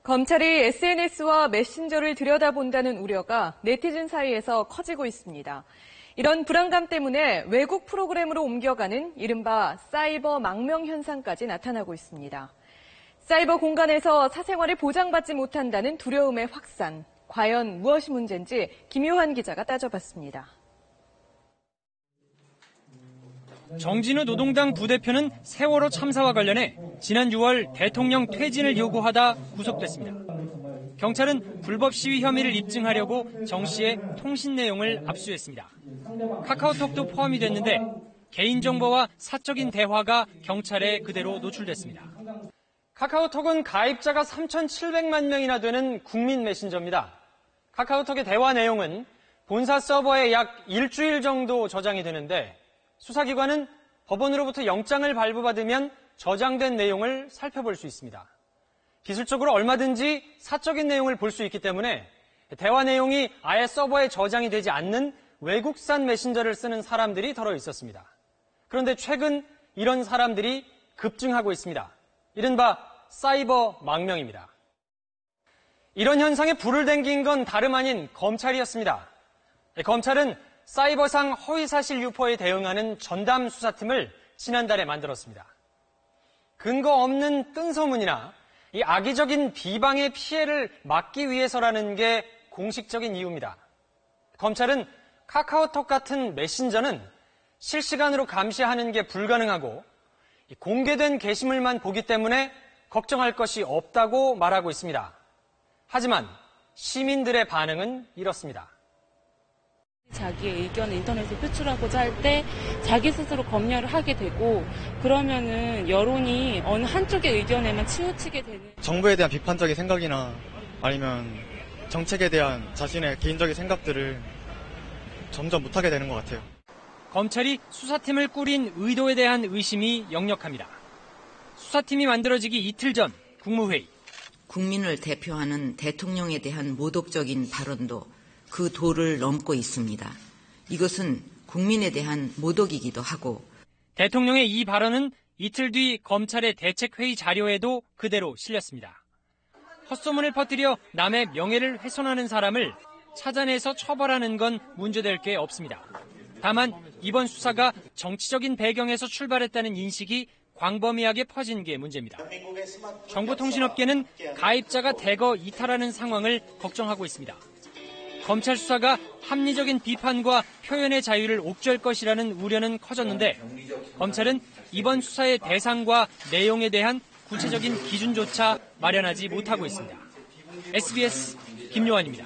검찰이 SNS와 메신저를 들여다본다는 우려가 네티즌 사이에서 커지고 있습니다. 이런 불안감 때문에 외국 프로그램으로 옮겨가는 이른바 사이버 망명 현상까지 나타나고 있습니다. 사이버 공간에서 사생활을 보장받지 못한다는 두려움의 확산, 과연 무엇이 문제인지 김효환 기자가 따져봤습니다. 정진우 노동당 부대표는 세월호 참사와 관련해 지난 6월 대통령 퇴진을 요구하다 구속됐습니다. 경찰은 불법 시위 혐의를 입증하려고 정 씨의 통신 내용을 압수했습니다. 카카오톡도 포함이 됐는데 개인정보와 사적인 대화가 경찰에 그대로 노출됐습니다. 카카오톡은 가입자가 3,700만 명이나 되는 국민 메신저입니다. 카카오톡의 대화 내용은 본사 서버에 약 일주일 정도 저장이 되는데 수사기관은 법원으로부터 영장을 발부받으면 저장된 내용을 살펴볼 수 있습니다. 기술적으로 얼마든지 사적인 내용을 볼 수 있기 때문에 대화 내용이 아예 서버에 저장이 되지 않는 외국산 메신저를 쓰는 사람들이 덜어 있었습니다. 그런데 최근 이런 사람들이 급증하고 있습니다. 이른바 사이버 망명입니다. 이런 현상에 불을 댕긴 건 다름 아닌 검찰이었습니다. 검찰은 사이버상 허위사실 유포에 대응하는 전담 수사팀을 지난달에 만들었습니다. 근거 없는 뜬소문이나 이 악의적인 비방의 피해를 막기 위해서라는 게 공식적인 이유입니다. 검찰은 카카오톡 같은 메신저는 실시간으로 감시하는 게 불가능하고 공개된 게시물만 보기 때문에 걱정할 것이 없다고 말하고 있습니다. 하지만 시민들의 반응은 이렇습니다. 자기의 의견을 인터넷에 표출하고자 할 때 자기 스스로 검열을 하게 되고 그러면은 여론이 어느 한쪽의 의견에만 치우치게 되는 정부에 대한 비판적인 생각이나 아니면 정책에 대한 자신의 개인적인 생각들을 점점 못하게 되는 것 같아요. 검찰이 수사팀을 꾸린 의도에 대한 의심이 역력합니다. 수사팀이 만들어지기 이틀 전 국무회의. 국민을 대표하는 대통령에 대한 모독적인 발언도 그 도를 넘고 있습니다. 이것은 국민에 대한 모독이기도 하고 대통령의 이 발언은 이틀 뒤 검찰의 대책회의 자료에도 그대로 실렸습니다. 헛소문을 퍼뜨려 남의 명예를 훼손하는 사람을 찾아내서 처벌하는 건 문제될 게 없습니다. 다만 이번 수사가 정치적인 배경에서 출발했다는 인식이 광범위하게 퍼진 게 문제입니다. 정보통신업계는 가입자가 대거 이탈하는 상황을 걱정하고 있습니다. 검찰 수사가 합리적인 비판과 표현의 자유를 옥죄할 것이라는 우려는 커졌는데 검찰은 이번 수사의 대상과 내용에 대한 구체적인 기준조차 마련하지 못하고 있습니다. SBS 김요한입니다.